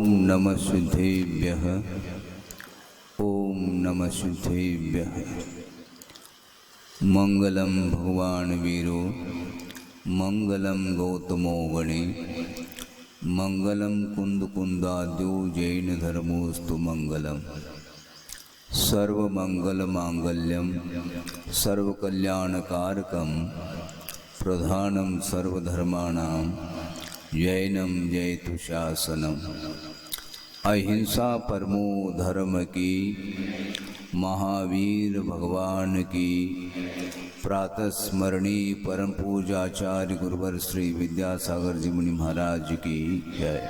नमः सिद्धेभ्यः। ओम नमः सिद्धेभ्यः। मंगलम भगवान वीरो मंगलम गौतमो गणे मंगलम कुंद कुंदाद्यो जैन धर्मोस्तु मंगलम। सर्वमंगल मांगल्यम सर्वकल्याणकारकम प्रधानम सर्वधर्माणां जैनम जयतु शासनम। अहिंसा परमो धर्म की महावीर भगवान की प्रातः स्मरणीय परम पूजाचार्य गुरुवर श्री विद्यासागर जी मुनि महाराज की जय।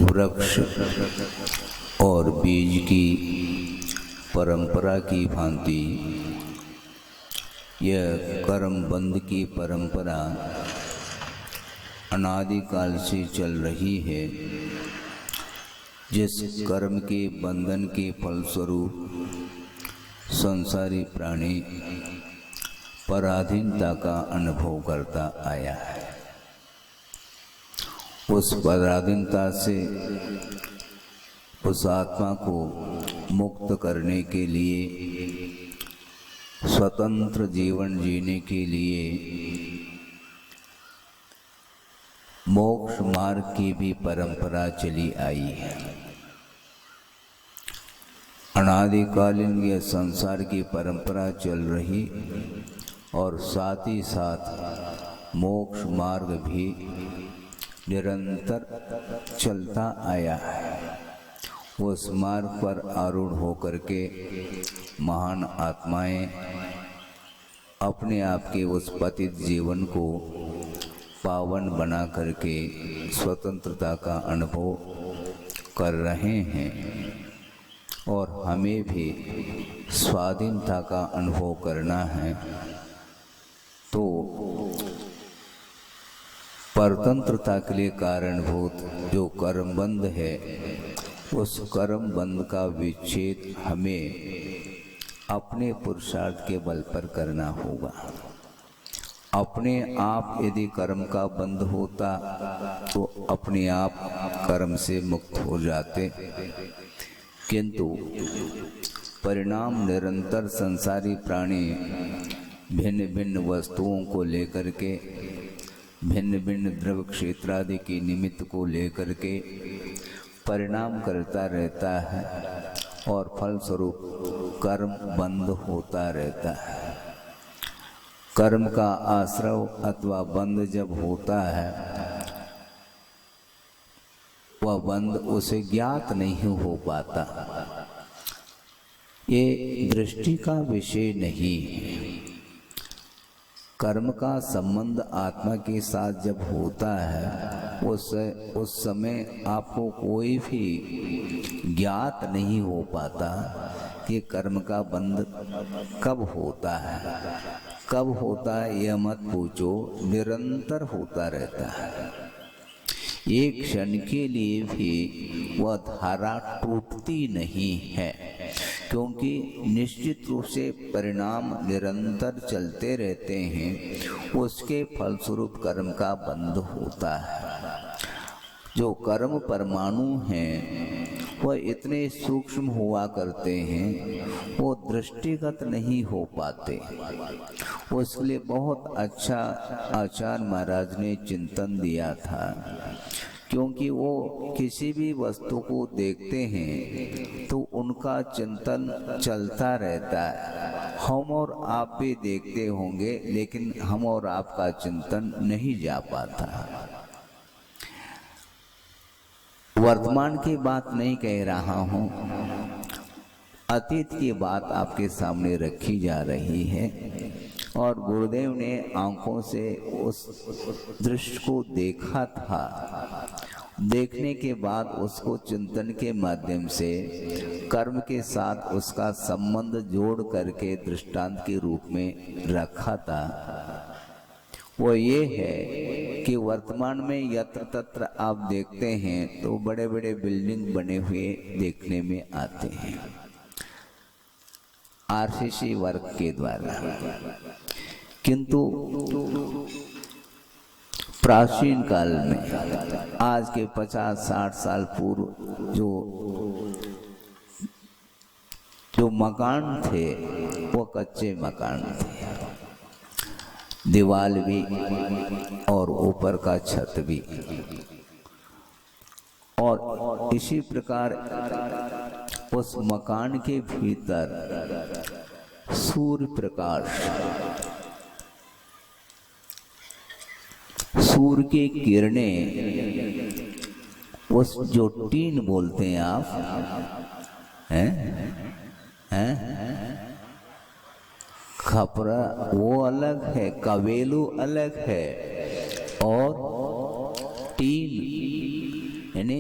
वृक्ष और बीज की परंपरा की भांति यह कर्म बंध की परंपरा अनादिकाल से चल रही है, जिस कर्म के बंधन के फलस्वरूप संसारी प्राणी पराधीनता का अनुभव करता आया है। उस पराधीनता से उस आत्मा को मुक्त करने के लिए, स्वतंत्र जीवन जीने के लिए मोक्ष मार्ग की भी परंपरा चली आई है। अनादिकालीन यह संसार की परंपरा चल रही और साथ ही साथ मोक्ष मार्ग भी निरंतर चलता आया है। उस मार्ग पर आरूढ़ होकर के महान आत्माएं अपने आप के उस पतित जीवन को पावन बना करके स्वतंत्रता का अनुभव कर रहे हैं और हमें भी स्वाधीनता का अनुभव करना है। तो परतंत्रता के लिए कारणभूत जो कर्मबंध है, उस कर्मबंध का विच्छेद हमें अपने पुरुषार्थ के बल पर करना होगा। अपने आप यदि कर्म का बंध होता तो अपने आप कर्म से मुक्त हो जाते, किंतु परिणाम निरंतर संसारी प्राणी भिन्न भिन्न वस्तुओं को लेकर के, भिन्न भिन्न द्रव्य क्षेत्र आदि की निमित्त को लेकर के परिणाम करता रहता है और फलस्वरूप कर्म बंद होता रहता है। कर्म का आश्रव अथवा बंध जब होता है, वह बंध उसे ज्ञात नहीं हो पाता। ये दृष्टि का विषय नहीं है। कर्म का संबंध आत्मा के साथ जब होता है, उस समय आपको कोई भी ज्ञात नहीं हो पाता कि कर्म का बंध कब होता है। कब होता है यह मत पूछो, निरंतर होता रहता है। एक क्षण के लिए भी वह धारा टूटती नहीं है, क्योंकि निश्चित रूप से परिणाम निरंतर चलते रहते हैं। उसके फलस्वरूप कर्म का बंध होता है। जो कर्म परमाणु हैं वह इतने सूक्ष्म हुआ करते हैं, वो दृष्टिगत नहीं हो पाते। उसके लिए बहुत अच्छा आचार्य महाराज ने चिंतन दिया था, क्योंकि वो किसी भी वस्तु को देखते हैं तो उनका चिंतन चलता रहता है। हम और आप भी देखते होंगे, लेकिन हम और आपका चिंतन नहीं जा पाता। वर्तमान की बात नहीं कह रहा हूँ, अतीत की बात आपके सामने रखी जा रही है। और गुरुदेव ने आंखों से उस दृश्य को देखा था। देखने के बाद उसको चिंतन के माध्यम से कर्म के साथ उसका संबंध जोड़ करके दृष्टांत के रूप में रखा था। वो ये है कि वर्तमान में यत्र तत्र आप देखते हैं तो बड़े बड़े बिल्डिंग बने हुए देखने में आते हैं आरसीसी वर्क के द्वारा, किंतु प्राचीन काल में आज के 50-60 साल पूर्व जो मकान थे वो कच्चे मकान थे, दीवार भी और ऊपर का छत भी, और इसी प्रकार उस मकान के भीतर सूर्य प्रकाश, सूर्य की किरणें, उस जो टीन बोलते हैं आप खपरा वो अलग है, कवेलू अलग है, और टीन यानी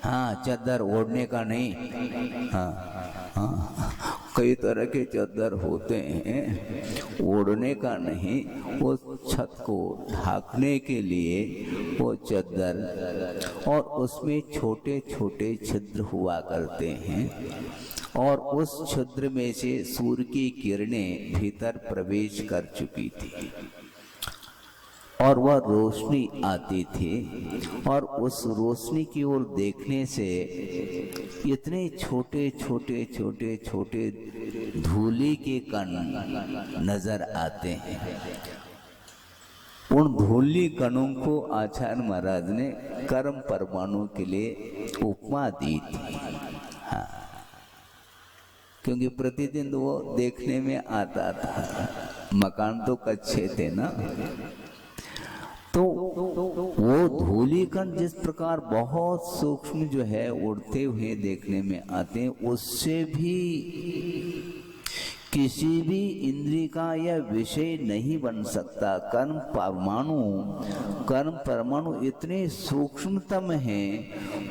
हाँ चादर ओढ़ने का नहीं, कई तरह के चादर होते हैं ओढ़ने का नहीं, वो छत को ढकने के लिए वो चादर, और उसमें छोटे छोटे छिद्र हुआ करते हैं, और उस छिद्र में से सूर्य की किरणें भीतर प्रवेश कर चुकी थी और वह रोशनी आती थी, और उस रोशनी की ओर देखने से इतने छोटे छोटे छोटे छोटे धूली के कण नजर आते हैं। उन धूली कणों को आचार्य महाराज ने कर्म परमाणु के लिए उपमा दी थी। हाँ, क्योंकि प्रतिदिन वो देखने में आता था, मकान तो कच्चे थे ना, तो वो धूलिकण जिस प्रकार बहुत सूक्ष्म जो है उड़ते हुए देखने में आते हैं, उससे भी किसी भी इंद्रिय का यह विषय नहीं बन सकता। कर्म परमाणु इतने सूक्ष्मतम हैं,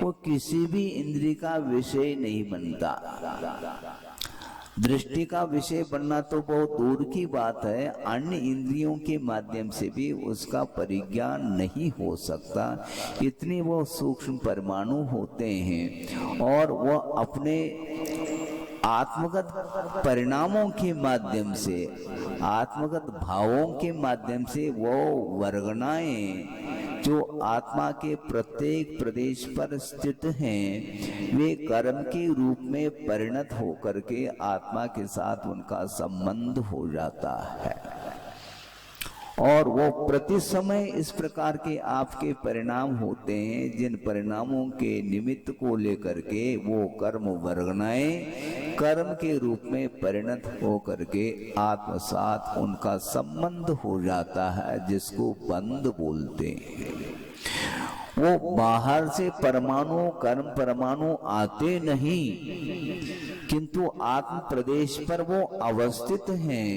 वो किसी भी इंद्रिय का विषय नहीं बनता। दृष्टि का विषय बनना तो बहुत दूर की बात है, अन्य इंद्रियों के माध्यम से भी उसका परिज्ञान नहीं हो सकता। इतने वो सूक्ष्म परमाणु होते हैं, और वह अपने आत्मगत परिणामों के माध्यम से, आत्मगत भावों के माध्यम से वो वर्गनाएं जो आत्मा के प्रत्येक प्रदेश पर स्थित हैं, वे कर्म के रूप में परिणत होकर के आत्मा के साथ उनका संबंध हो जाता है, और वो प्रति समय इस प्रकार के आपके परिणाम होते हैं, जिन परिणामों के निमित्त को लेकर के वो कर्म वर्गनाएं कर्म के रूप में परिणत होकर के आत्मसात उनका संबंध हो जाता है, जिसको बंध बोलते हैं। वो बाहर से परमाणु कर्म परमाणु आते नहीं, किंतु आत्म प्रदेश पर वो अवस्थित हैं,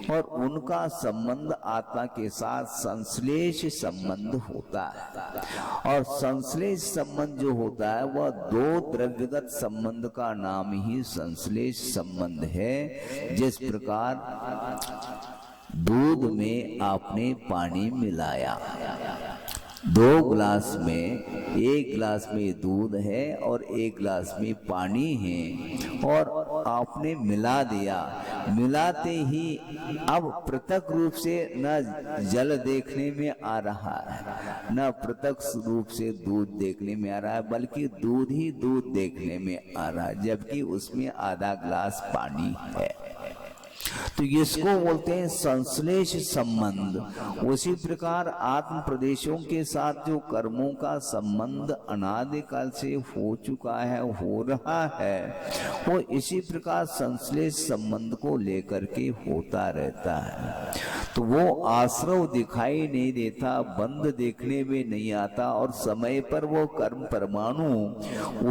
और उनका संबंध आत्मा के साथ संश्लेष संबंध होता है। और संश्लेष संबंध जो होता है वह दो द्रव्यगत संबंध का नाम ही संश्लेष संबंध है। जिस प्रकार दूध में आपने पानी मिलाया, 2 गिलास में, 1 गिलास में दूध है और 1 गिलास में पानी है, और आपने मिला दिया। मिलाते ही अब पृथक रूप से न जल देखने में आ रहा है, न पृथक रूप से दूध देखने में आ रहा है, बल्कि दूध ही दूध देखने में आ रहा है, जबकि उसमें आधा गिलास पानी है। तो इसको बोलते हैं संश्लेष संबंध। उसी प्रकार आत्म प्रदेशों के साथ जो कर्मों का संबंध अनादिकाल से हो चुका है, हो रहा है, वो इसी प्रकार संश्लेष संबंध को लेकर के होता रहता है। तो वो आश्रव दिखाई नहीं देता, बंध देखने में नहीं आता, और समय पर वो कर्म परमाणु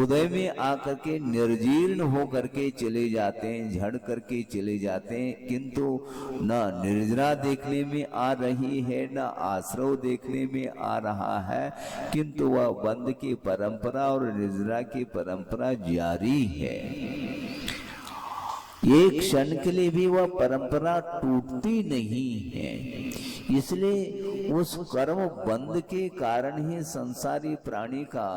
उदय में आकर के निर्जीर्ण होकर के चले जाते हैं, झड़ करके चले जाते हैं, किंतु न निर्जरा देखने में आ रही है, न आश्रव देखने में आ रहा है, किंतु वह बंध की परंपरा और निर्जरा की परंपरा जारी है। एक क्षण के लिए भी वह परंपरा टूटती नहीं है, इसलिए उस कर्म बंध के कारण ही संसारी प्राणी का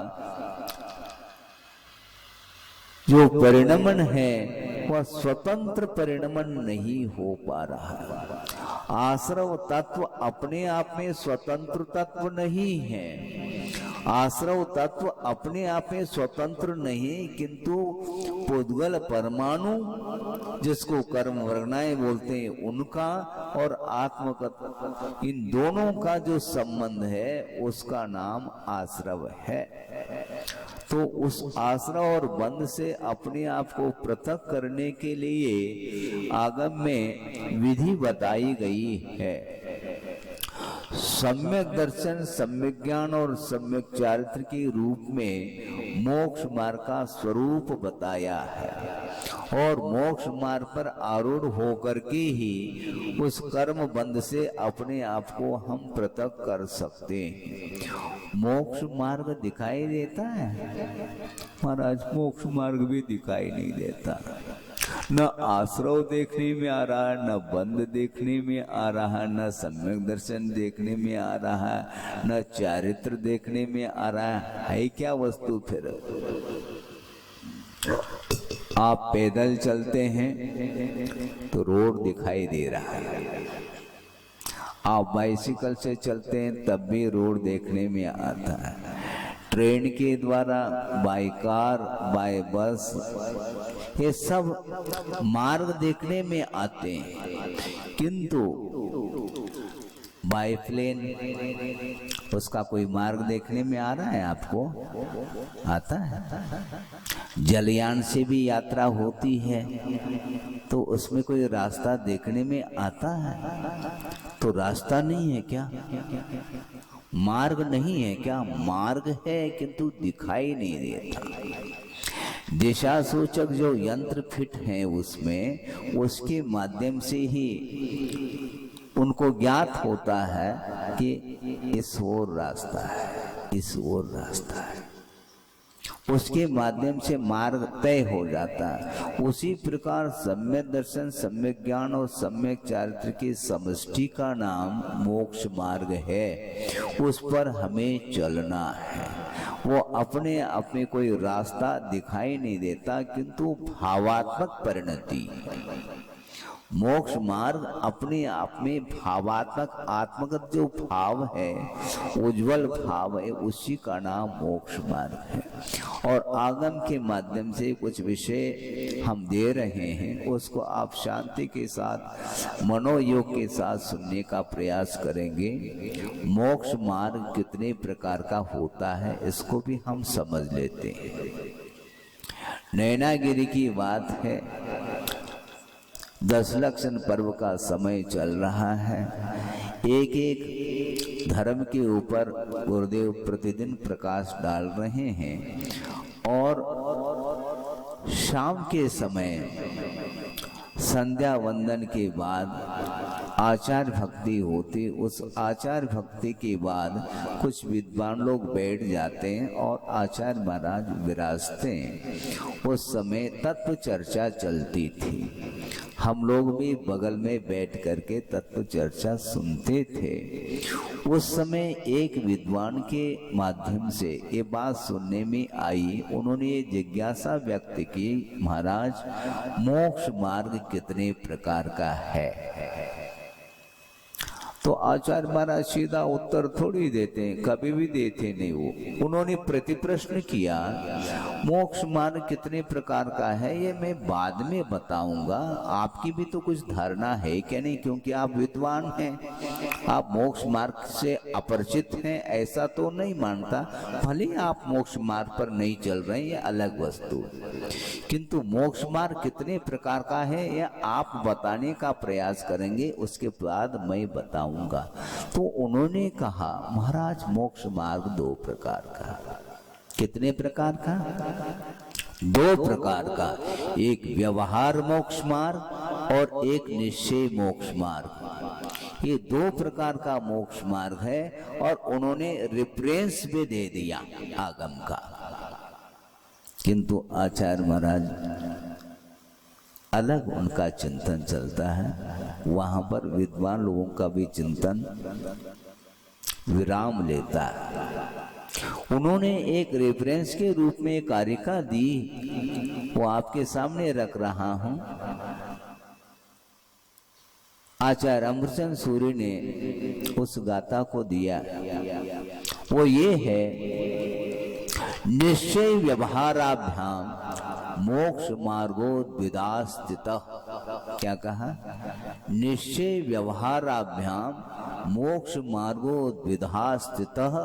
जो परिणमन है वह स्वतंत्र परिणमन नहीं हो पा रहा है। आश्रव तत्व अपने आप में स्वतंत्र तत्व नहीं है। आश्रव तत्व अपने आप में स्वतंत्र नहीं, किंतु पुद्गल परमाणु जिसको कर्म वर्णाएं बोलते हैं उनका और आत्मकत, इन दोनों का जो संबंध है उसका नाम आश्रव है। तो उस आश्रव और बंध से अपने आप को पृथक करने के लिए आगम में विधि बताई गई है। सम्यक दर्शन, सम्यक ज्ञान और सम्यक चारित्र के रूप में मोक्ष मार्ग का स्वरूप बताया है और मोक्ष मार्ग पर आरूढ़ होकर के ही उस कर्म बंध से अपने आप को हम पृथक कर सकते हैं। मोक्ष मार्ग दिखाई देता है महाराज? मोक्ष मार्ग भी दिखाई नहीं देता। न आश्रव देखने में आ रहा है, न बंध देखने में आ रहा है, न सम्यक दर्शन देखने में आ रहा है, न चारित्र देखने में आ रहा है क्या वस्तु? फिर आप पैदल चलते हैं तो रोड दिखाई दे रहा है, आप बाइसिकल से चलते हैं तब भी रोड देखने में आता है, ट्रेन के द्वारा, बाय कार, बाय बस, ये सब मार्ग देखने में आते हैं, किंतु बाय प्लेन उसका कोई मार्ग देखने में आ रहा है आपको? आता है? जलयान से भी यात्रा होती है तो उसमें कोई रास्ता देखने में आता है? तो रास्ता नहीं है क्या? मार्ग नहीं है क्या? मार्ग है किंतु दिखाई नहीं देता। दिशा सूचक जो यंत्र फिट हैं उसमें, उसके माध्यम से ही उनको ज्ञात होता है कि इस ओर रास्ता है, इस ओर रास्ता है, उसके माध्यम से मार्ग तय हो जाता है। उसी प्रकार सम्यक दर्शन, सम्यक ज्ञान और सम्यक चारित्र की समष्टि का नाम मोक्ष मार्ग है। उस पर हमें चलना है। वो अपने आप में कोई रास्ता दिखाई नहीं देता, किंतु भावात्मक परिणति। मोक्ष मार्ग अपने आप में भावात्मक, आत्मगत जो भाव है, उज्जवल भाव है, उसी का नाम मोक्ष मार्ग है। और आगम के माध्यम से कुछ विषय हम दे रहे हैं, उसको आप शांति के साथ, मनोयोग के साथ सुनने का प्रयास करेंगे। मोक्ष मार्ग कितने प्रकार का होता है इसको भी हम समझ लेते हैं। नैनागिरी की बात है, 10 लक्षण पर्व का समय चल रहा है। एक एक धर्म के ऊपर गुरुदेव प्रतिदिन प्रकाश डाल रहे हैं और शाम के समय संध्या वंदन के बाद आचार भक्ति होती। उस आचार भक्ति के बाद कुछ विद्वान लोग बैठ जाते हैं और आचार्य महाराज विराजते हैं। उस समय तत्व चर्चा चलती थी, हम लोग भी बगल में बैठ करके तत्व चर्चा सुनते थे। उस समय एक विद्वान के माध्यम से ये बात सुनने में आई, उन्होंने ये जिज्ञासा व्यक्त की, महाराज मोक्ष मार्ग कितने प्रकार का है? तो आचार्य महाराज सीधा उत्तर थोड़ी देते हैं, कभी भी देते नहीं वो। उन्होंने प्रति प्रश्न किया, मोक्ष मार्ग कितने प्रकार का है ये मैं बाद में बताऊंगा, आपकी भी तो कुछ धारणा है क्या नहीं? क्योंकि आप विद्वान हैं, आप मोक्ष मार्ग से अपरिचित हैं ऐसा तो नहीं मानता। भले आप मोक्ष मार्ग पर नहीं चल रहे हैं, ये अलग वस्तु, किंतु मोक्ष मार्ग कितने प्रकार का है यह आप बताने का प्रयास करेंगे, उसके बाद मैं बताऊंगा। तो उन्होंने कहा, महाराज मोक्ष मार्ग 2 प्रकार का। कितने प्रकार का? 2 प्रकार का। एक व्यवहार मोक्ष मार्ग और एक निश्चय मोक्ष मार्ग। ये 2 प्रकार का मोक्ष मार्ग है और उन्होंने रेफरेंस भी दे दिया आगम का। किंतु आचार्य महाराज अलग उनका चिंतन चलता है, वहां पर विद्वान लोगों का भी चिंतन विराम लेता है। उन्होंने एक रेफरेंस के रूप में एक कारिका दी, वो आपके सामने रख रहा हूं। आचार्य अमृतचंद सूरी ने उस गाथा को दिया, वो ये है, निश्चय व्यवहाराभ्याम मोक्ष मार्गोद्विदा स्थितः। क्या कहा? निश्चय व्यवहाराभ्याम मोक्ष मार्गोद्विदा स्थितः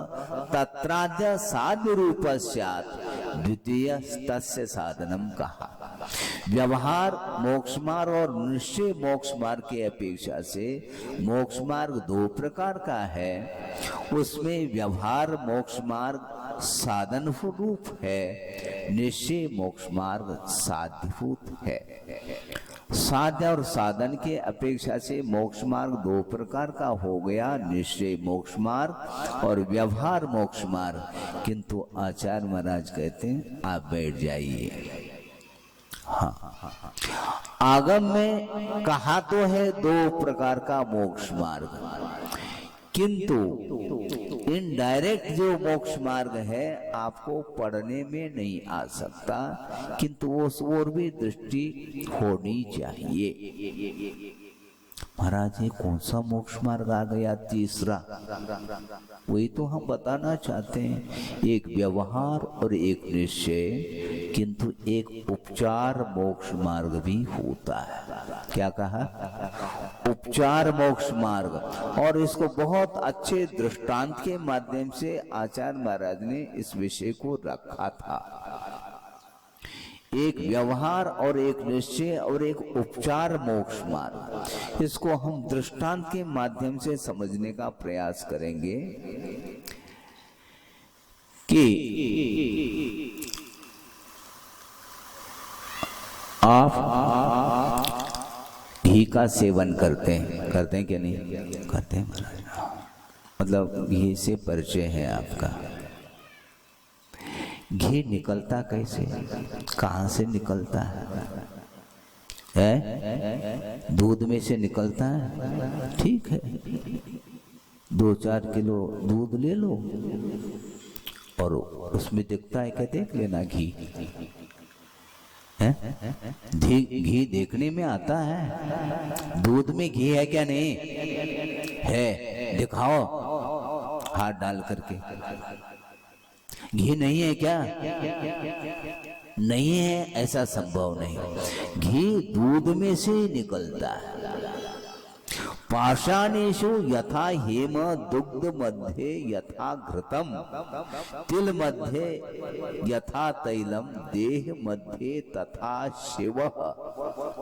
तत्राद्य साध्य रूप स्यात् द्वितीय तस्य साधनम कहा। व्यवहार मोक्ष मार्ग और निश्चय मोक्ष मार्ग की अपेक्षा से मोक्ष मार्ग दो प्रकार का है। उसमें व्यवहार मोक्ष मार्ग साधन रूप है, निश्चय मोक्ष मार्ग साध्यभूत है। साध्य और साधन के अपेक्षा से मोक्ष मार्ग दो प्रकार का हो गया, निश्चय मोक्ष मार्ग और व्यवहार मोक्ष मार्ग। किंतु आचार्य महाराज कहते हैं आप बैठ जाइए। हाँ, आगम में कहा तो है दो प्रकार का मोक्ष मार्ग, किंतु इनडायरेक्ट जो मोक्ष मार्ग है आपको पढ़ने में नहीं आ सकता, किंतु उस ओर भी दृष्टि होनी चाहिए। महाराज ये कौन सा मोक्ष मार्ग आ गया तीसरा? वही तो हम बताना चाहते हैं। एक व्यवहार और एक निश्चय, किंतु एक उपचार मोक्ष मार्ग भी होता है। क्या कहा? उपचार मोक्ष मार्ग। और इसको बहुत अच्छे दृष्टांत के माध्यम से आचार्य महाराज ने इस विषय को रखा था। एक व्यवहार और एक निश्चय और एक उपचार मोक्ष मार्ग, इसको हम दृष्टांत के माध्यम से समझने का प्रयास करेंगे कि आप घी का सेवन करते हैं क्या? नहीं करते हैं महाराज। मतलब घी से परिचय है आपका। घी निकलता कैसे, कहाँ से निकलता है? दूध में से निकलता है, ठीक है। 2-4 किलो दूध ले लो और उसमें दिखता है, क्या देख लेना घी है? घी देखने में आता है। दूध में घी है क्या? नहीं है, दिखाओ हाथ डाल करके। घी नहीं है क्या? नहीं है, ऐसा संभव नहीं। घी दूध में से निकलता है। पाषाणेषु यथा हेम दुग्ध मध्ये यथा घृतम तिल मध्ये यथा तैलम देह मध्ये तथा शिवः,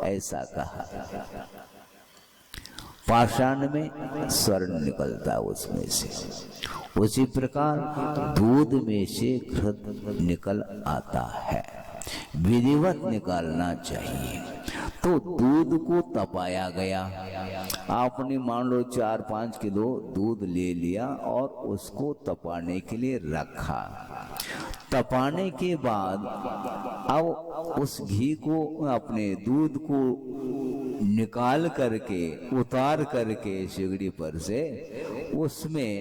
ऐसा कहा। पाषाण में स्वर्ण निकलता उसमें से, उसी प्रकार दूध में से घृत निकल आता है। विधिवत निकालना चाहिए। तो दूध को तपाया गया। आपने मान लो 4-5 किलो दूध ले लिया और उसको तपाने के लिए रखा। तपाने के बाद अब उस घी को, अपने दूध को निकाल करके, उतार करके सिगड़ी पर से उसमें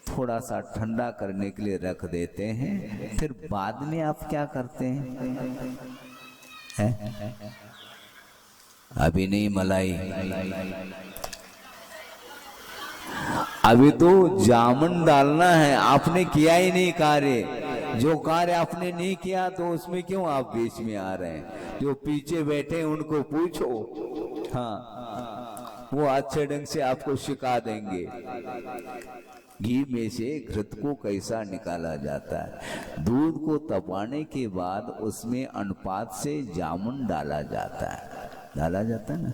थोड़ा सा ठंडा करने के लिए रख देते हैं। फिर बाद में आप क्या करते हैं? अभी नहीं मलाई, अभी तो जामुन डालना है। आपने किया ही नहीं कार्य। जो कार्य आपने नहीं किया तो उसमें क्यों आप बीच में आ रहे हैं? जो पीछे बैठे हैं उनको पूछो, हाँ, वो अच्छे ढंग से आपको सिखा देंगे घी में से घृत को कैसा निकाला जाता है। दूध को तपाने के बाद उसमें अनुपात से जामुन डाला जाता है ना।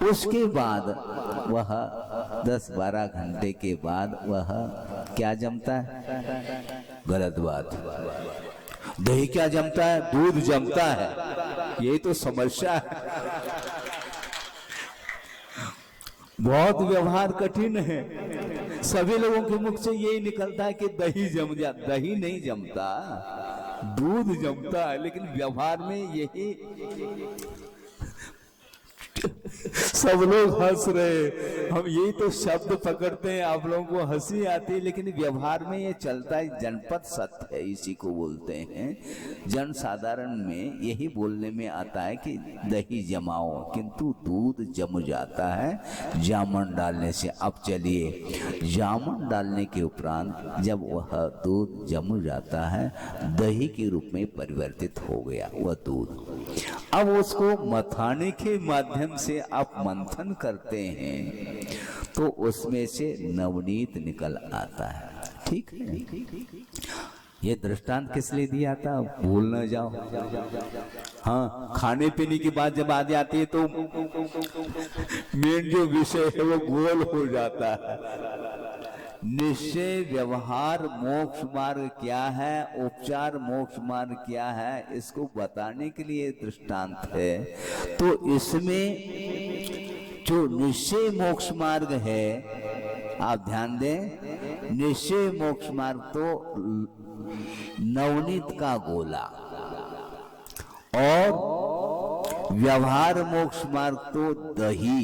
उसके बाद वह 10-12 घंटे के बाद वह क्या जमता है? गलत बात। दही क्या जमता है? दूध जमता है। यही तो समस्या है। बहुत व्यवहार कठिन है। सभी लोगों के मुख से यही निकलता है कि दही जम जा। दही नहीं जमता, दूध जमता है, लेकिन व्यवहार में यही सब लोग हंस रहे, हम यही तो शब्द पकड़ते हैं, आप लोगों को हंसी आती है, लेकिन व्यवहार में ये चलता है। जनपद सत्य है, इसी को बोलते हैं। जन साधारण में यही बोलने में आता है कि दही जमाओ, किंतु दूध जम जाता है जामन डालने से। अब चलिए, जामन डालने के उपरांत जब वह दूध जम जाता है, दही के रूप में परिवर्तित हो गया वह दूध। अब उसको मथाने के माध्यम से आप मंथन करते हैं तो उसमें से नवनीत निकल आता है। ठीक है, ये दृष्टांत किस लिए दिया था, भूल न जाओ। हाँ, खाने पीने की बात जब आ जाती है तो मेन जो विषय है वो गोल हो जाता है। निश्चय व्यवहार मोक्ष मार्ग क्या है, उपचार मोक्ष मार्ग क्या है, इसको बताने के लिए दृष्टांत है। तो इसमें जो निश्चय मोक्ष मार्ग है, आप ध्यान दें, निश्चय मोक्ष मार्ग तो नवनीत का गोला, और व्यवहार मोक्ष मार्ग तो दही,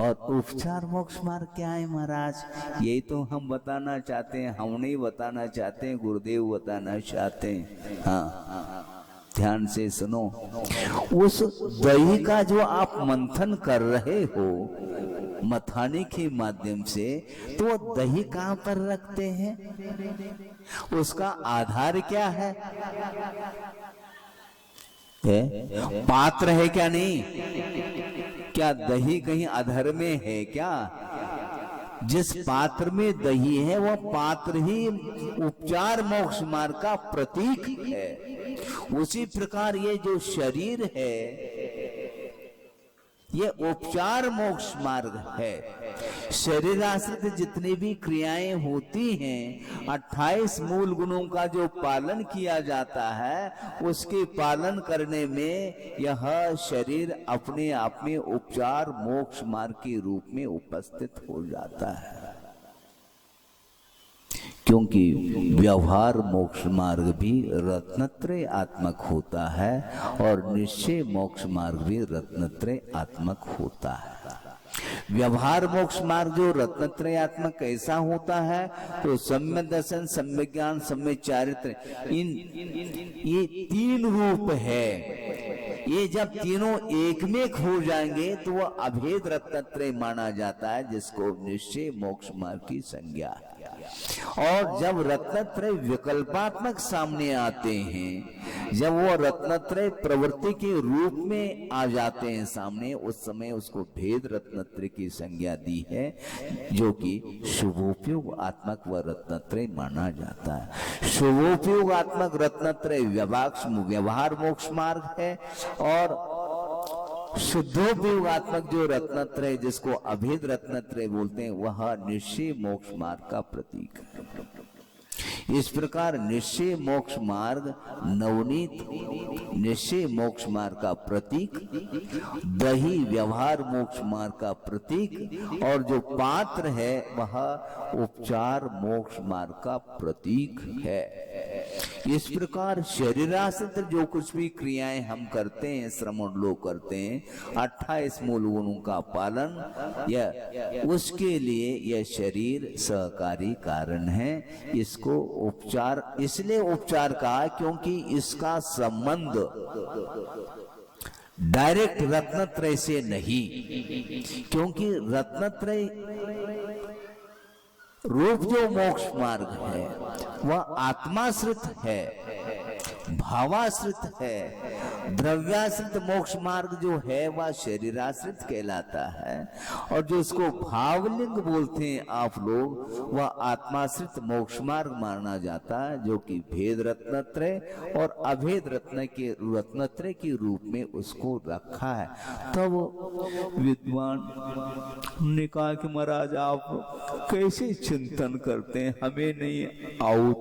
और उपचार मोक्ष मार्ग क्या है महाराज, यही तो हम बताना चाहते हैं। हम नहीं बताना चाहते हैं, गुरुदेव बताना चाहते हैं। हाँ, ध्यान से सुनो। उस दही का जो आप मंथन कर रहे हो मथाने के माध्यम से, तो वो दही कहाँ पर रखते हैं, उसका आधार क्या है? पात्र है क्या? नहीं, क्या दही कहीं अधर में है क्या? जिस पात्र में दही है वह पात्र ही उपचार मोक्ष मार्ग का प्रतीक है। उसी प्रकार ये जो शरीर है ये उपचार मोक्ष मार्ग है। शरीर आश्रित जितनी भी क्रियाएं होती हैं, 28 मूल गुणों का जो पालन किया जाता है, उसके पालन करने में यह शरीर अपने आप में उपचार मोक्ष मार्ग के रूप में उपस्थित हो जाता है। क्योंकि व्यवहार मोक्ष मार्ग भी रत्नत्रय आत्मक होता है और निश्चय मोक्ष मार्ग भी रत्नत्रय आत्मक होता है। व्यवहार मोक्ष मार्ग जो रत्नत्रयात्मक कैसा होता है, तो सम्यक दर्शन, सम्यक ज्ञान, सम्यक चारित्र, ये तीन रूप है। ये जब तीनों एक में हो जाएंगे तो वह अभेद रत्नत्रय माना जाता है, जिसको निश्चय मोक्ष मार्ग की संज्ञा है। और जब रत्नत्रय विकल्पात्मक सामने आते हैं, जब वो रत्नत्रय प्रवृत्ति के रूप में आ जाते हैं सामने, उस समय उसको भेद रत्नत्रय की संज्ञा दी है, जो कि शुभोपयोग आत्मक व रत्नत्रय माना जाता है। शुभोपयोग आत्मक रत्नत्रय व्यवहार मोक्ष मार्ग है, और शुद्धोपयोगात्मक जो रत्नत्रय जिसको अभेद रत्नत्रय बोलते हैं, वह निश्चय मोक्ष मार्ग का प्रतीक है। इस प्रकार निश्चय मोक्ष मार्ग नवनीत निश्चय मोक्ष मार्ग का प्रतीक, दही व्यवहार मोक्ष मार्ग का प्रतीक, और जो पात्र है वह उपचार मोक्ष मार्ग का प्रतीक है। इस प्रकार शरीराश्रित जो कुछ भी क्रियाएं हम करते हैं, श्रमण लोग करते हैं, 28 मूल गुणों का पालन, यह उसके लिए यह शरीर सहकारी कारण है। इसको उपचार इसलिए उपचार कहा क्योंकि इसका संबंध डायरेक्ट रत्नत्रय से नहीं, क्योंकि रत्नत्रय रूप जो मोक्ष मार्ग है वह आत्माश्रित है, भावाश्रित है। द्रव्याश्रित मोक्ष मार्ग जो है वह शरीराश्रित कहलाता है, और जो इसको भावलिंग बोलते हैं आप लोग, वह आत्माश्रित मोक्ष मार्ग माना जाता है, जो कि भेद रत्नत्रय और अभेद रत्नत्रय के रूप में उसको रखा है। तब विद्वान ने कहा कि महाराज आप कैसे चिंतन करते हैं, हमें नहीं आउत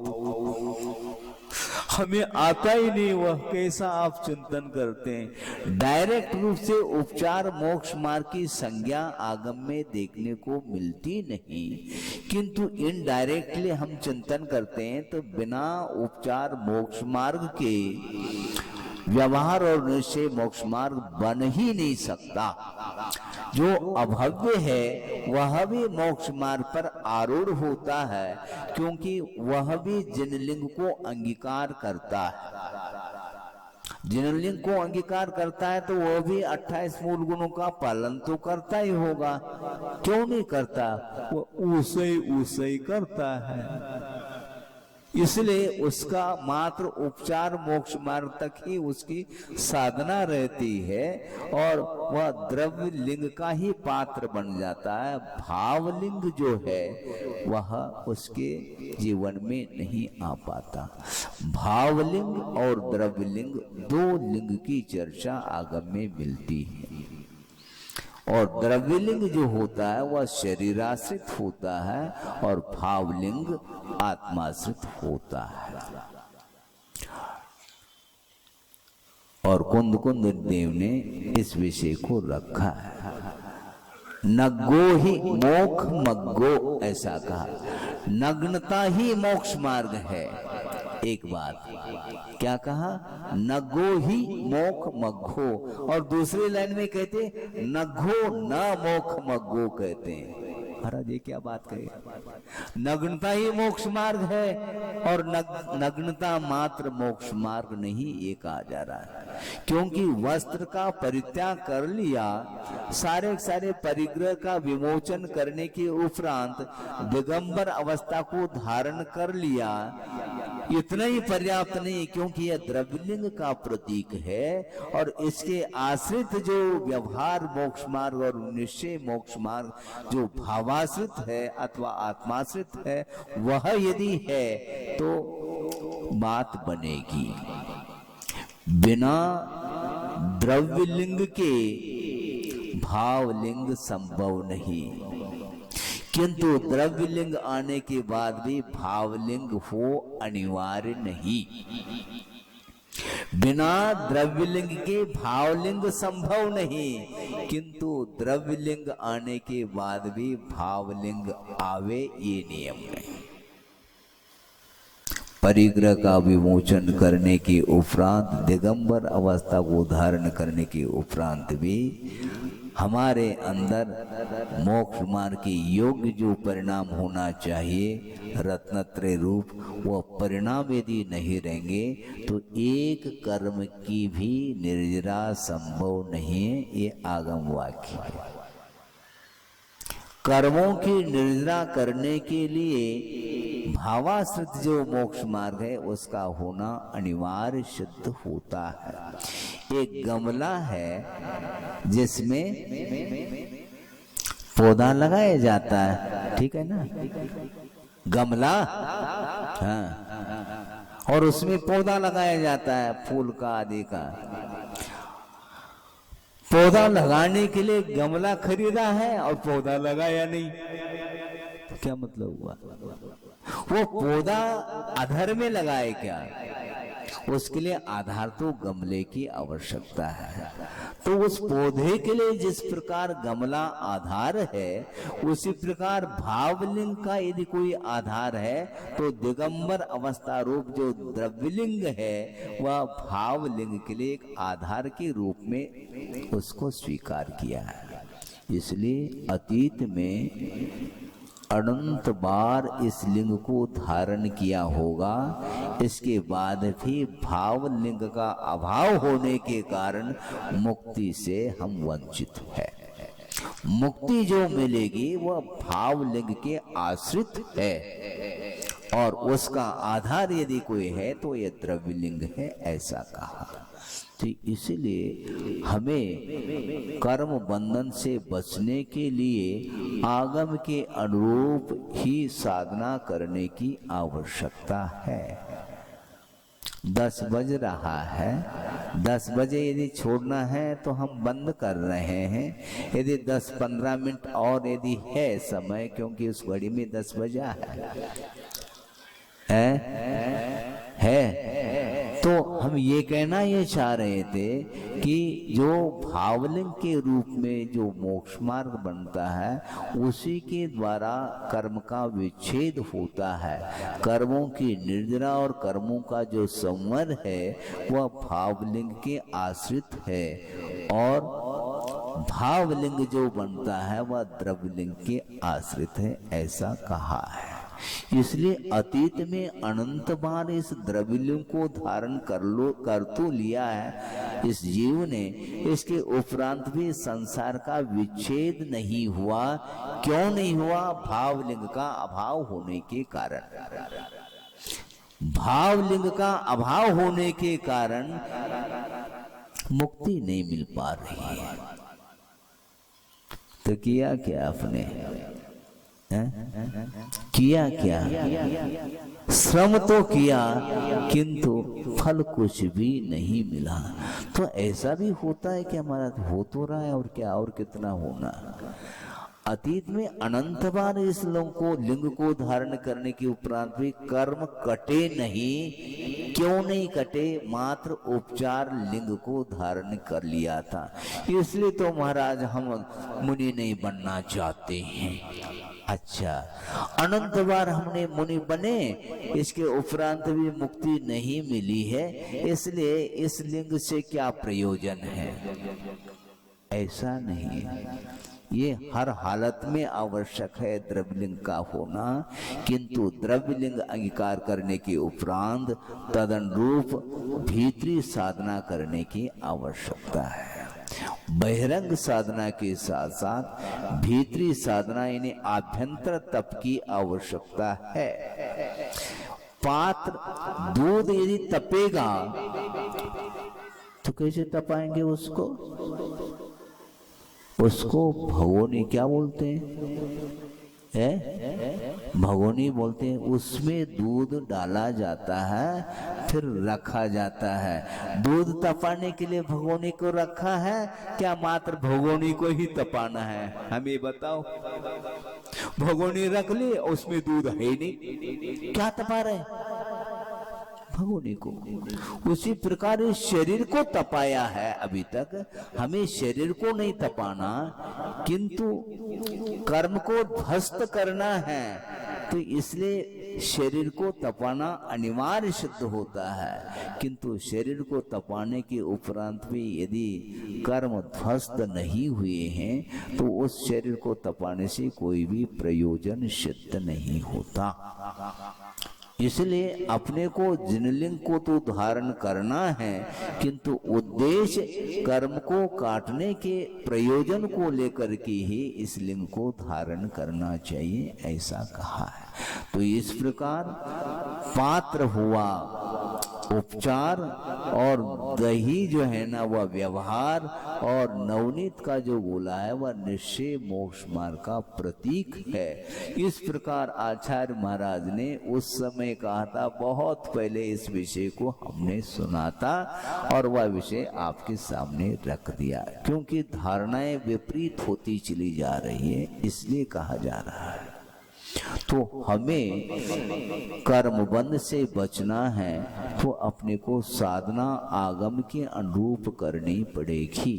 हमें आता ही नहीं, वह कैसा आप चिंतन करते हैं। डायरेक्ट रूप से उपचार मोक्ष मार्ग की संज्ञा आगम में देखने को मिलती नहीं, किंतु इनडायरेक्टली हम चिंतन करते हैं तो बिना उपचार मोक्ष मार्ग के व्यवहार और निश्चय मोक्ष मार्ग बन ही नहीं सकता। जो अभव्य है वह भी मोक्ष मार्ग पर आरूढ़ होता है, क्योंकि वह भी जिनलिंग को अंगीकार करता है। जिनलिंग को अंगीकार करता है तो वह भी 28 मूल गुणों का पालन तो करता ही होगा। क्यों नहीं करता? वो उसे ही करता है। इसलिए उसका मात्र उपचार मोक्ष मार्ग तक ही उसकी साधना रहती है और वह द्रव्य लिंग का ही पात्र बन जाता है। भावलिंग जो है वह उसके जीवन में नहीं आ पाता। भावलिंग और द्रव्यलिंग दो लिंग की चर्चा आगम में मिलती है, और द्रव्यलिंग जो होता है वह शरीराश्रित होता है और भावलिंग आत्माश्रित होता है। और कुंद देव ने इस विषय को रखा है। नग्गो ही मोक्ष मग्गो, ऐसा कहा। नग्नता ही मोक्ष मार्ग है। एक बात क्या कहा? नग्गो ही मोक्ष मग्गो, और दूसरी लाइन में कहते नग्गो न मोक्ष मग्गो कहते हैं। महाराज ये क्या बात कहे? नग्नता ही मोक्ष मार्ग है और नग्नता मात्र मोक्ष मार्ग नहीं, ये कहा जा रहा है। क्योंकि वस्त्र का परित्याग कर लिया, सारे परिग्रह का विमोचन करने के उपरांत दिगंबर अवस्था को धारण कर लिया, इतना ही पर्याप्त नहीं, क्योंकि यह द्रव्यलिंग का प्रतीक है और इसके आश्रित जो व्यवहार मोक्ष मार्ग और निश्चय मोक्ष मार्ग जो भावाश्रित है अथवा आत्माश्रित है, वह यदि है तो बात बनेगी। बिना द्रव्यलिंग के भावलिंग संभव नहीं, किंतु द्रव्यलिंग आने के बाद भी भावलिंग हो अनिवार्य नहीं। बिना द्रव्यलिंग के भावलिंग संभव नहीं, किंतु द्रव्यलिंग आने के बाद भी भावलिंग आवे, ये नियम है। परिग्रह का विमोचन करने के उपरांत, दिगंबर अवस्था को धारण करने के उपरांत भी हमारे अंदर मोक्ष मार्ग के योग्य जो परिणाम होना चाहिए रत्नत्रय रूप, वह परिणाम यदि नहीं रहेंगे तो एक कर्म की भी निर्जरा संभव नहीं है। ये आगम वाक्य है। कर्मों की निर्जरा करने के लिए भावाश्रित जो मोक्ष मार्ग है उसका होना अनिवार्य सिद्ध होता है। एक गमला है जिसमें पौधा लगाया जाता है, ठीक है ना? गमला, हाँ, और उसमें पौधा लगाया जाता है फूल का आदि का। पौधा लगाने के लिए गमला खरीदा है और पौधा लगाया नहीं, क्या मतलब हुआ? वो पौधा आधार में लगाए क्या? उसके लिए आधार तो गमले की आवश्यकता है। तो उस पौधे के लिए जिस प्रकार गमला आधार है, उसी प्रकार भावलिंग का यदि कोई आधार है तो दिगंबर अवस्था रूप जो द्रव्यलिंग है वह भावलिंग के लिए एक आधार के रूप में उसको स्वीकार किया है। इसलिए अतीत में अनंत बार इस लिंग को धारण किया होगा, इसके बाद भी भाव लिंग का अभाव होने के कारण मुक्ति से हम वंचित है। मुक्ति जो मिलेगी वह भाव लिंग के आश्रित है और उसका आधार यदि कोई है तो यह द्रव्यलिंग है, ऐसा कहा। तो इसलिए हमें कर्म बंधन से बचने के लिए आगम के अनुरूप ही साधना करने की आवश्यकता है। 10 बज रहा है, 10 बजे यदि छोड़ना है तो हम बंद कर रहे हैं। यदि 10-15 मिनट और यदि है समय, क्योंकि उस घड़ी में 10 बजा है तो हम ये कहना ये चाह रहे थे कि जो भावलिंग के रूप में जो मोक्ष मार्ग बनता है उसी के द्वारा कर्म का विच्छेद होता है। कर्मों की निर्जरा और कर्मों का जो संवर है वह भावलिंग के आश्रित है और भावलिंग जो बनता है वह द्रव्यलिंग के आश्रित है, ऐसा कहा है। इसलिए अतीत में अनंत बार इस द्रव्यलिंग को धारण कर तो लिया है इस जीव ने, इसके उपरांत भी संसार का विच्छेद नहीं हुआ। क्यों नहीं हुआ? भावलिंग का अभाव होने के कारण। भावलिंग का अभाव होने के कारण मुक्ति नहीं मिल पा रही है। तो किया क्या आपने? किया क्या? श्रम तो किया किंतु फल कुछ भी नहीं मिला। तो ऐसा भी होता है कि हमारा हो तो रहा है और क्या, और कितना होना। अतीत में अनंत बार इस लिंग को धारण करने के उपरांत भी कर्म कटे नहीं। क्यों नहीं कटे? मात्र उपचार लिंग को धारण कर लिया था। इसलिए तो महाराज हम मुनि नहीं बनना चाहते हैं। अच्छा, अनंत बार हमने मुनि बने, इसके उपरांत भी मुक्ति नहीं मिली है, इसलिए इस लिंग से क्या प्रयोजन है? ऐसा नहीं है। ये हर हालत में आवश्यक है द्रव्यलिंग का होना, किंतु द्रव्यलिंग अंगीकार करने के उपरांत तदनुरूप भीतरी साधना करने की आवश्यकता है। बहिरंग साधना के साथ साथ भीतरी साधना यानी आभ्यंतर तप की आवश्यकता है। पात्र दूध यदि तपेगा तो कैसे तपाएंगे उसको? उसको भगोनी क्या बोलते हैं? भगोनी बोलते हैं। उसमें दूध डाला जाता है फिर रखा जाता है। दूध तपाने के लिए भगोनी को रखा है क्या मात्र भगोनी को ही तपाना है? हमें बताओ। भगोनी रख ली, उसमें दूध है ही नहीं, क्या तपा रहे? भगोनी को। उसी प्रकार इस शरीर को तपाया है अभी तक। हमें शरीर को नहीं तपाना किंतु कर्म को ध्वस्त करना है, तो इसलिए शरीर को तपाना अनिवार्य सिद्ध होता है। किंतु शरीर को तपाने के उपरांत भी यदि कर्म ध्वस्त नहीं हुए हैं तो उस शरीर को तपाने से कोई भी प्रयोजन सिद्ध नहीं होता। इसलिए अपने को जिनलिंग को तो धारण करना है, किंतु उद्देश्य कर्म को काटने के प्रयोजन को लेकर के ही इस लिंग को धारण करना चाहिए, ऐसा कहा है। तो इस प्रकार पात्र हुआ उपचार और दही जो है ना वह व्यवहार, और नवनीत का जो बोला है वह निश्चय मोक्ष मार्ग का प्रतीक है। इस प्रकार आचार्य महाराज ने उस समय कहा था, बहुत पहले इस विषय को हमने सुना था और वह विषय आपके सामने रख दिया। क्योंकि धारणाएं विपरीत होती चली जा रही है, इसलिए कहा जा रहा है। तो हमें कर्म बंध से बचना है तो अपने को साधना आगम के अनुरूप करनी पड़ेगी।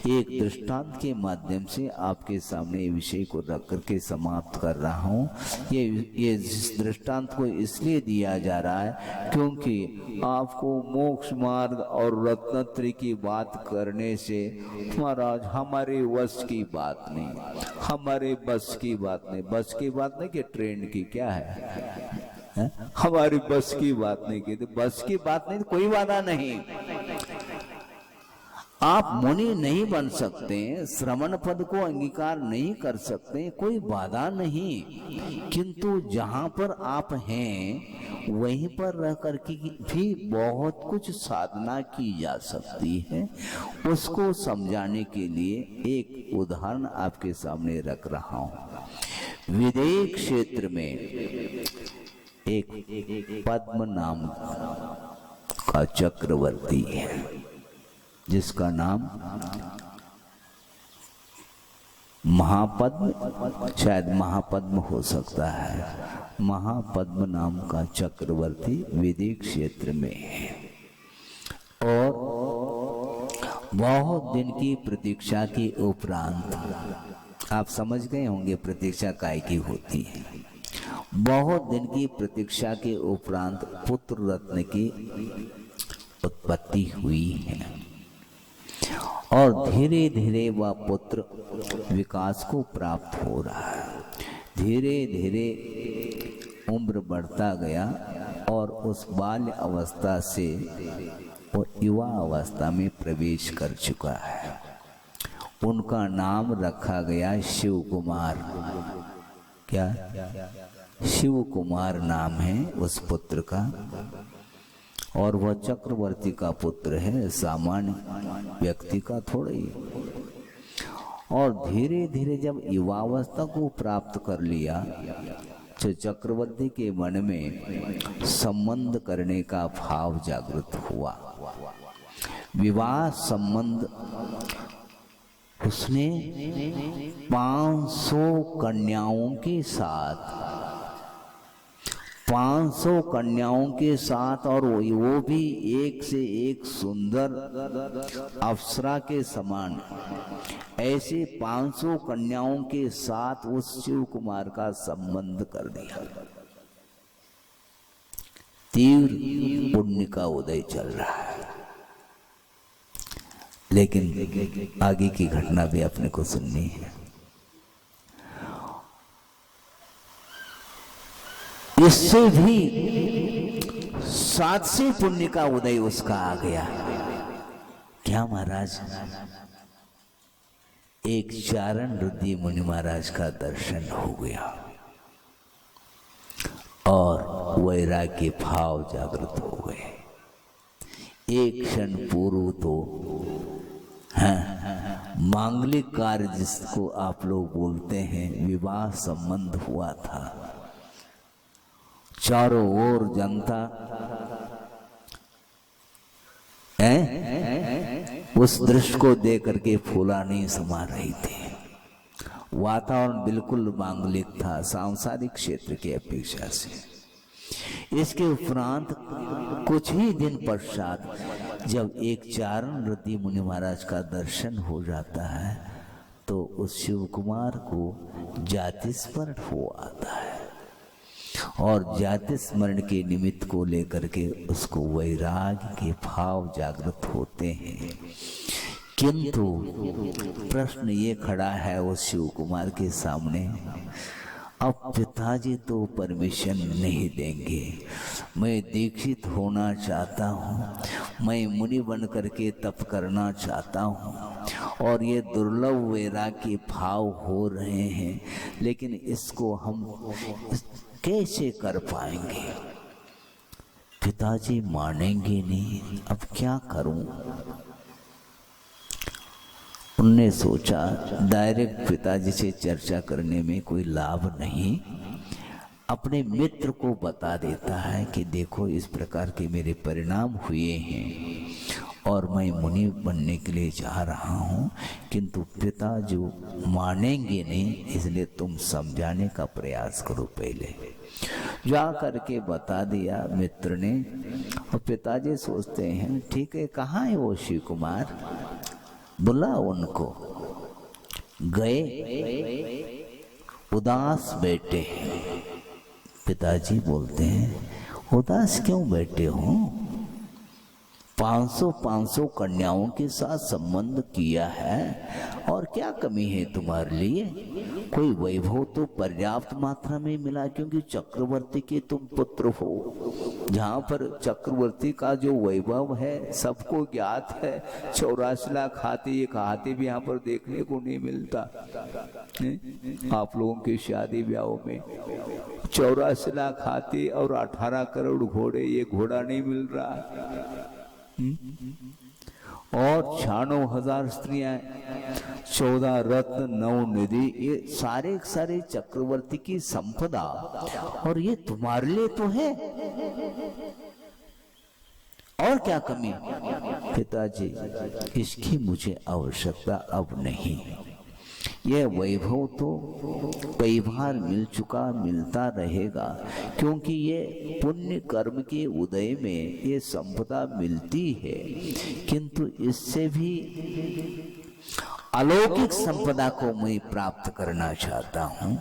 एक दृष्टांत के माध्यम से आपके सामने विषय को रख करके समाप्त कर रहा हूँ। ये दृष्टांत को इसलिए दिया जा रहा है क्योंकि आपको मोक्ष मार्ग और रत्नत्रय की बात करने से महाराज हमारे वश की बात नहीं, हमारे बस की बात नहीं। बस की बात नहीं कि ट्रेन की क्या है? हमारी बस की बात नहीं की। तो बस की बात नहीं तो कोई वादा नहीं। आप मुनि नहीं बन सकते, श्रवण पद को अंगीकार नहीं कर सकते, कोई बाधा नहीं। किंतु जहां पर आप हैं वहीं पर रह करके भी बहुत कुछ साधना की जा सकती है। उसको समझाने के लिए एक उदाहरण आपके सामने रख रहा हूं। विदेह क्षेत्र में एक पद्म नाम का चक्रवर्ती है जिसका नाम महापद्म, शायद महापद्म हो सकता है। महापद्म नाम का चक्रवर्ती विदेह क्षेत्र में है। और बहुत दिन की प्रतीक्षा के उपरांत, आप समझ गए होंगे प्रतीक्षा काय की होती है, बहुत दिन की प्रतीक्षा के उपरांत पुत्र रत्न की उत्पत्ति हुई है और धीरे धीरे वह पुत्र विकास को प्राप्त हो रहा है। धीरे धीरे उम्र बढ़ता गया और उस बाल्य अवस्था से वो युवा अवस्था में प्रवेश कर चुका है। उनका नाम रखा गया शिव कुमार। क्या? शिव कुमार नाम है उस पुत्र का, और वह चक्रवर्ती का पुत्र है, सामान्य व्यक्ति का थोड़ा ही। और धीरे धीरे जब युवावस्था को प्राप्त कर लिया तो चक्रवर्ती के मन में संबंध करने का भाव जागृत हुआ। विवाह संबंध उसने 500 कन्याओं के साथ 500 कन्याओं के साथ, और वो भी एक से एक सुंदर अप्सरा के समान, ऐसे 500 कन्याओं के साथ उस शिव कुमार का संबंध कर दिया। तीव्र पुण्य का उदय चल रहा है। लेकिन आगे की घटना भी अपने को सुननी है। इससे भी 700 पुण्य का उदय उसका आ गया। क्या महाराज? एक चारण रुद्री मुनि महाराज का दर्शन हो गया और वैराग्य भाव जागृत हो गए। एक क्षण पूर्व तो मांगलिक कार्य जिसको आप लोग बोलते हैं, विवाह संबंध हुआ था। चारों ओर जनता उस दृश्य को देख करके फूला नहीं समा रही थी। वातावरण बिल्कुल मांगलिक था, सांसारिक क्षेत्र की अपेक्षा से। इसके उपरांत कुछ ही दिन पश्चात जब एक चारण रुद्री मुनि महाराज का दर्शन हो जाता है तो उस शिव कुमार को जाति स्मरण हो आता है, और जाति स्मरण के निमित्त को लेकर के उसको वैराग्य के भाव जागृत होते हैं। किंतु प्रश्न ये खड़ा है उस शिव कुमार के सामने, अब पिताजी तो परमिशन नहीं देंगे, मैं दीक्षित होना चाहता हूँ, मैं मुनि बन करके तप करना चाहता हूँ, और ये दुर्लभ वैराग्य भाव हो रहे हैं, लेकिन इसको हम कैसे कर पाएंगे? पिताजी मानेंगे नहीं, अब क्या करूं? उनने सोचा डायरेक्ट पिताजी से चर्चा करने में कोई लाभ नहीं, अपने मित्र को बता देता है कि देखो इस प्रकार के मेरे परिणाम हुए हैं और मैं मुनि बनने के लिए जा रहा हूँ, किंतु पिता जो मानेंगे नहीं, इसलिए तुम समझाने का प्रयास करो। पहले जा करके बता दिया मित्र ने, और पिताजी सोचते हैं ठीक है, कहाँ है वो शिव कुमार, बुला उनको। गए, उदास बैठे। पिताजी बोलते हैं उदास क्यों बैठे हो? 500 कन्याओं के साथ संबंध किया है और क्या कमी है तुम्हारे लिए? कोई वैभव तो पर्याप्त मात्रा में मिला, क्योंकि चक्रवर्ती के तुम पुत्र हो। जहाँ पर चक्रवर्ती का जो वैभव है सबको ज्ञात है। 84 लाख हाथी, एक हाथी भी यहाँ पर देखने को नहीं मिलता। आप लोगों की शादी ब्याहों में 84 लाख हाथी और 18 करोड़ घोड़े, ये घोड़ा नहीं मिल रहा। और 96,000 स्त्रियां, 14 रत्न, 9 निधि, ये सारे सारे चक्रवर्ती की संपदा, और ये तुम्हारे लिए तो है, और क्या कमी? पिताजी इसकी मुझे आवश्यकता अब नहीं, यह वैभव तो कई बार मिल चुका, मिलता रहेगा, क्योंकि ये पुण्य कर्म के उदय में ये संपदा मिलती है। किंतु इससे भी अलौकिक संपदा को मैं प्राप्त करना चाहता हूँ,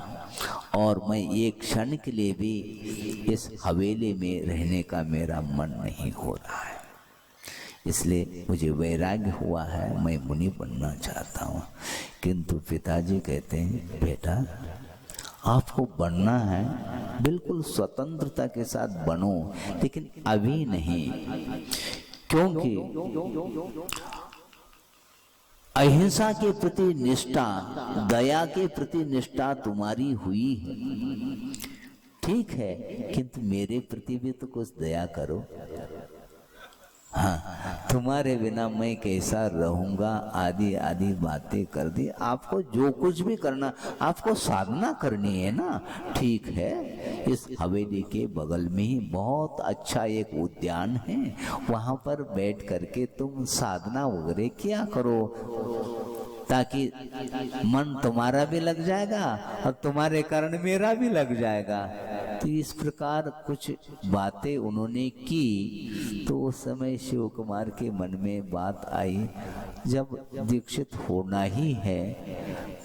और मैं एक क्षण के लिए भी इस हवेली में रहने का मेरा मन नहीं हो रहा है। इसलिए मुझे वैराग्य हुआ है, मैं मुनि बनना चाहता हूँ। किंतु पिताजी कहते हैं, बेटा आपको बनना है, बिल्कुल स्वतंत्रता के साथ बनो, लेकिन अभी नहीं, क्योंकि अहिंसा के प्रति निष्ठा, दया के प्रति निष्ठा तुम्हारी हुई है, ठीक है, किंतु मेरे प्रति भी तो कुछ दया करो। हाँ, तुम्हारे बिना मैं कैसा रहूंगा, आदि आदि बातें कर दी। आपको जो कुछ भी करना, आपको साधना करनी है ना, ठीक है। इस हवेली के बगल में ही बहुत अच्छा एक उद्यान है, वहां पर बैठ करके तुम साधना वगैरह किया करो, ताकि मन तुम्हारा भी लग जाएगा और तुम्हारे कारण मेरा भी लग जाएगा। तो इस प्रकार कुछ बातें उन्होंने की। तो उस समय शिव कुमार के मन में बात आई, जब दीक्षित होना ही है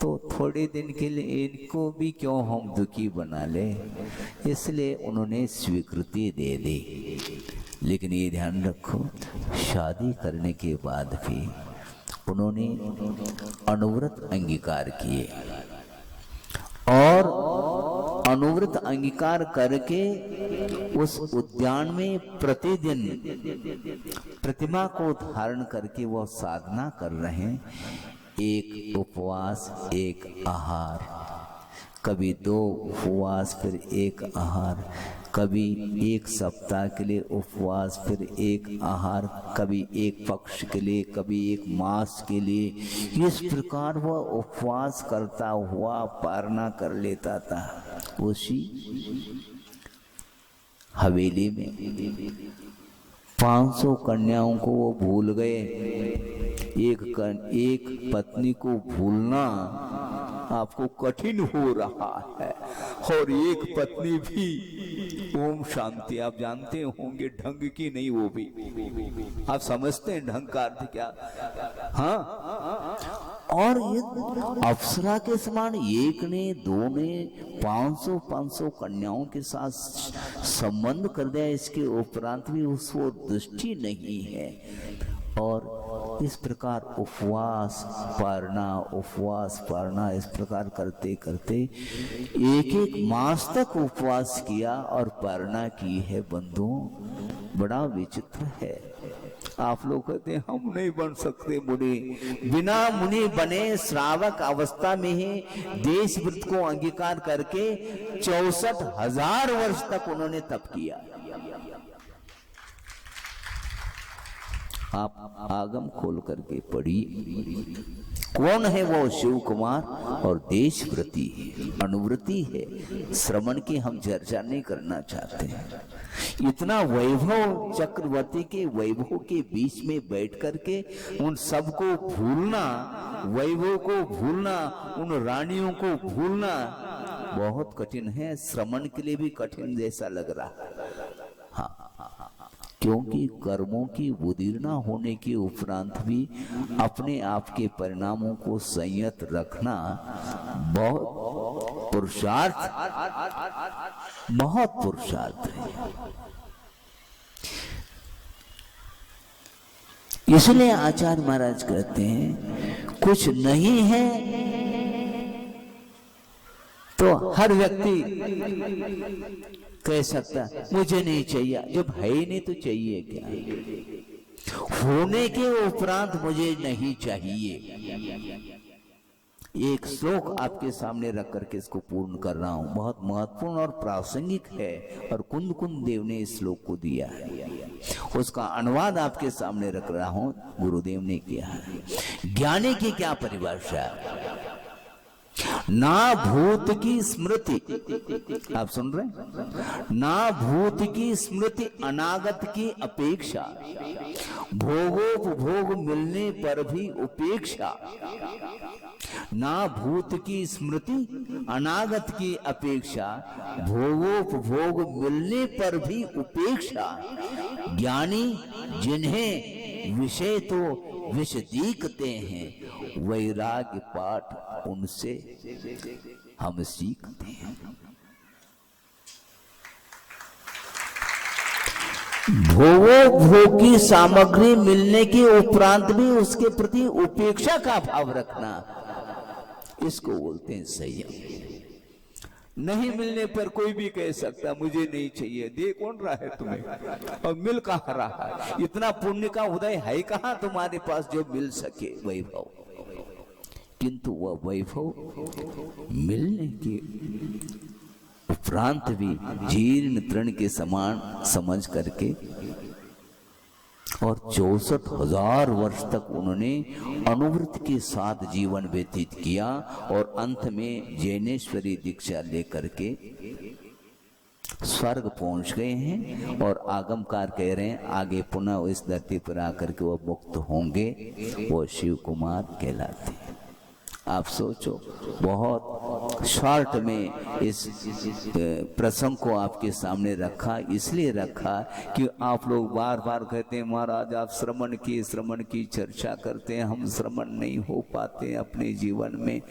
तो थोड़े दिन के लिए इनको भी क्यों हम दुखी बना ले, इसलिए उन्होंने स्वीकृति दे दी। लेकिन ये ध्यान रखो, शादी करने के बाद भी उन्होंने अनुव्रत अंगीकार किए, और अनुव्रत अंगीकार करके उस उद्यान में प्रतिदिन प्रतिमा को धारण करके वह साधना कर रहे हैं। एक उपवास, एक आहार, कभी 2 उपवास फिर 1 आहार, कभी 1 सप्ताह के लिए उपवास फिर 1 आहार, कभी 1 पक्ष के लिए, कभी 1 मास के लिए। इस प्रकार वह उपवास करता हुआ पारना कर लेता था उसी हवेली में। 500 कन्याओं को वो भूल गए। एक पत्नी को भूलना आपको कठिन हो रहा है, और एक पत्नी भी ओम शांति, आप जानते होंगे ढंग की नहीं, वो भी आप समझते हैं ढंग का अर्थ क्या। हाँ, और ये अप्सरा के समान एक ने, 2 ने, 500 कन्याओं के साथ संबंध कर दिया, इसके उपरांत भी उसको दृष्टि नहीं है। और इस प्रकार उपवास पारना इस प्रकार करते करते 1 मास तक उपवास किया और पारना की है। बंधुओं, बड़ा विचित्र है। आप लोग कहते हैं हम नहीं बन सकते मुनि, बिना मुनि बने श्रावक अवस्था में ही देश व्रत को अंगीकार करके 64,000 वर्ष तक उन्होंने तप किया। आप आगम खोल करके पढ़िए, कौन है वो शिव कुमार, और देशव्रती है, अनुव्रती है। श्रवण की हम चर्चा नहीं करना चाहते हैं। इतना वैभव, चक्रवर्ती के वैभव के बीच में बैठ करके उन सबको भूलना, वैभव को भूलना, उन रानियों को भूलना बहुत कठिन है। श्रवण के लिए भी कठिन जैसा लग रहा है। हाँ, क्योंकि कर्मों की उदीर्णा होने के उपरांत भी अपने आप के परिणामों को संयत रखना बहुत पुरुषार्थ है। इसलिए आचार्य महाराज कहते हैं, कुछ नहीं है तो हर व्यक्ति कह सकता मुझे नहीं चाहिए, जब है ही नहीं तो चाहिए क्या। होने के उपरांत मुझे नहीं चाहिए। एक श्लोक आपके सामने रख करके इसको पूर्ण कर रहा हूं, बहुत महत्वपूर्ण और प्रासंगिक है, और कुंद देव ने इस श्लोक को दिया है। उसका अनुवाद आपके सामने रख रहा हूं, गुरुदेव ने किया है। ज्ञानी की क्या परिभाषा? ना भूत की स्मृति, आप सुन रहे हैं, ना भूत की स्मृति अनागत की अपेक्षा, भोगोपभोग मिलने पर भी उपेक्षा, ना भूत की स्मृति अनागत की अपेक्षा, भोगोपभोग मिलने पर भी उपेक्षा, ज्ञानी जिन्हें विषय तो विष दीखते हैं, वैराग्य पाठ उनसे हम सीखते हैं। भोगोपभोग की सामग्री मिलने के उपरांत भी उसके प्रति उपेक्षा का भाव रखना, इसको बोलते हैं संयम। नहीं मिलने पर कोई भी कह सकता मुझे नहीं चाहिए, दे कौन रहा है तुम्हें, और मिल कहाँ रहा है, इतना पुण्य का उदय है कहाँ तुम्हारे पास जो मिल सके वैभव। किंतु वह वैभव मिलने के उपरांत भी जीर्ण तृण के समान समझ करके और 64,000 वर्ष तक उन्होंने अनुवृत्ति के साथ जीवन व्यतीत किया और अंत में जैनेश्वरी दीक्षा लेकर के स्वर्ग पहुंच गए हैं। और आगमकार कह रहे हैं आगे पुनः इस धरती पर आकर के वो मुक्त होंगे, वो शिव कुमार कहलाते हैं। आप सोचो, बहुत शॉर्ट में इस प्रसंग को आपके सामने रखा, इसलिए रखा कि आप लोग बार बार कहते हैं महाराज आप श्रवण की चर्चा करते हैं, हम श्रवण नहीं हो पाते अपने जीवन में।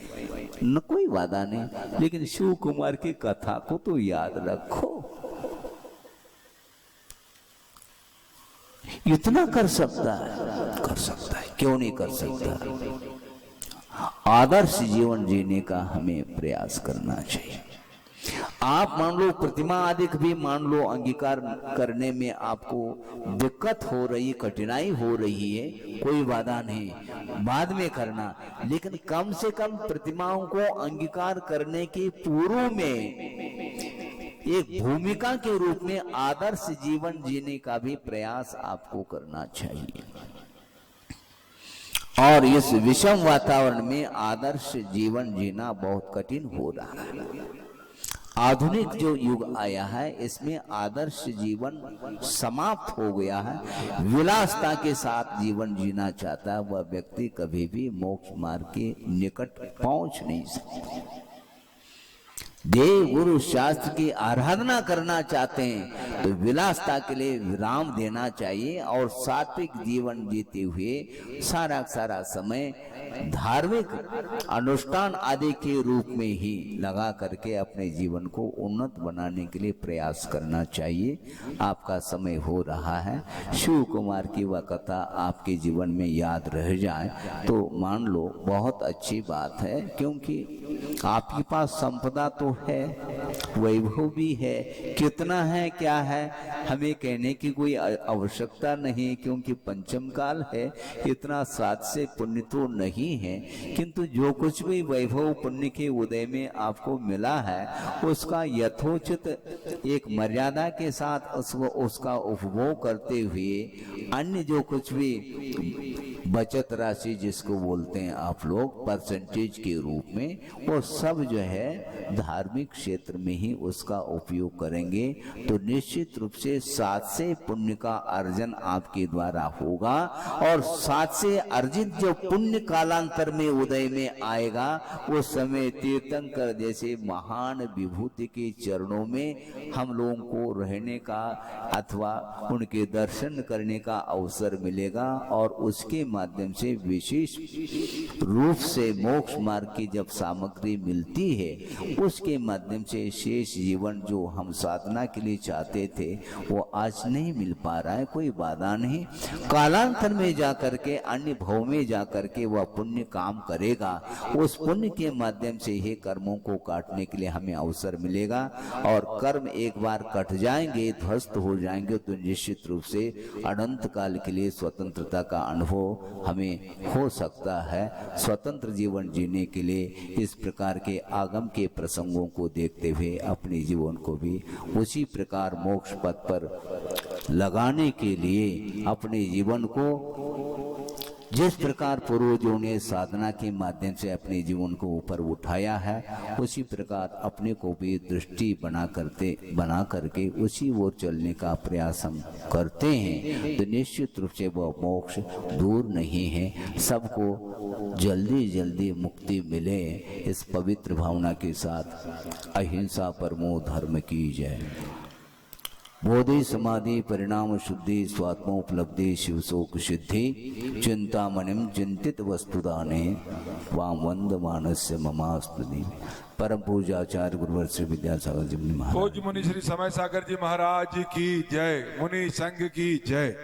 न कोई वादा नहीं, लेकिन शिव कुमार की कथा को तो याद रखो। इतना कर सकता है, क्यों नहीं कर सकता। आदर्श जीवन जीने का हमें प्रयास करना चाहिए। आप मान लो प्रतिमा आदि भी मान लो अंगीकार करने में आपको दिक्कत हो रही, कठिनाई हो रही है, कोई बाधा नहीं, बाद में करना, लेकिन कम से कम प्रतिमाओं को अंगीकार करने के पूर्व में एक भूमिका के रूप में आदर्श जीवन जीने का भी प्रयास आपको करना चाहिए। और इस विषम वातावरण में आदर्श जीवन जीना बहुत कठिन हो रहा है। आधुनिक जो युग आया है इसमें आदर्श जीवन समाप्त हो गया है। विलासता के साथ जीवन जीना चाहता है वह व्यक्ति कभी भी मोक्ष मार्ग के निकट पहुंच नहीं सकता। देव गुरु शास्त्र की आराधना करना चाहते हैं तो विलासता के लिए विराम देना चाहिए और सात्विक जीवन जीते हुए सारा समय धार्मिक अनुष्ठान आदि के रूप में ही लगा करके अपने जीवन को उन्नत बनाने के लिए प्रयास करना चाहिए। आपका समय हो रहा है, शिव कुमार की वह कथा आपके जीवन में याद रह जाए तो मान लो बहुत अच्छी बात है, क्योंकि आपके पास संपदा तो है, वैभव भी है, कितना है क्या है हमें कहने की कोई आवश्यकता नहीं, क्योंकि पंचम काल है, इतना साथ से पुण्य तो नहीं है, किंतु जो कुछ भी वैभव पुण्य के उदय में आपको मिला है उसका यथोचित एक मर्यादा के साथ उसका उपभोग करते हुए अन्य जो कुछ भी बचत राशि जिसको बोलते हैं आप लोग परसेंटेज के रूप में, वो सब जो है धार्मिक क्षेत्र में ही उसका उपयोग करेंगे तो निश्चित रूप से साथ से पुण्य का अर्जन आपके द्वारा होगा। और साथ से अर्जित जो पुण्य कालांतर में उदय में आएगा उस समय तीर्थंकर जैसे महान विभूति के चरणों में हम लोगों को रहने का अथवा उनके दर्शन करने का अवसर मिलेगा और उसके माध्यम से विशेष रूप से मोक्ष मार्ग की जब सामग्री मिलती है उसके माध्यम से शेष जीवन जो हम साधना के लिए चाहते थे वो आज नहीं मिल पा रहा है, कोई बाधा नहीं, कालांतर में जाकर के अन्य भाव में जाकर के वह पुण्य काम करेगा, उस पुण्य के माध्यम से ही कर्मों को काटने के लिए हमें अवसर मिलेगा। और कर्म एक बार कट जाएंगे, ध्वस्त हो जाएंगे तो निश्चित रूप से अनंत काल के लिए स्वतंत्रता का अनुभव हमें हो सकता है। स्वतंत्र जीवन जीने के लिए इस प्रकार के आगम के प्रसंगों को देखते हुए अपने जीवन को भी उसी प्रकार मोक्ष पथ पर लगाने के लिए अपने जीवन को जिस प्रकार पूर्वजों ने साधना के माध्यम से अपने जीवन को ऊपर उठाया है, उसी प्रकार अपने को भी दृष्टि बना करके उसी ओर चलने का प्रयास हम करते हैं, तो निश्चित रूप से वह मोक्ष दूर नहीं है। सबको जल्दी जल्दी मुक्ति मिले, इस पवित्र भावना के साथ अहिंसा परमो धर्म की जय। बोधि समाधि परिणाम शुद्धि स्वात्मोपलब्धि शिव शोक सिद्धि चिंतामणिम चिंतित वस्तुदाने वाम वंद मानस्य ममास्तुति। परम पूज्य आचार्य गुरुवर श्री विद्यासागर जी महाराज, पूज्य मुनि श्री समय सागर जी महाराज की जय, मुनि संघ की जय।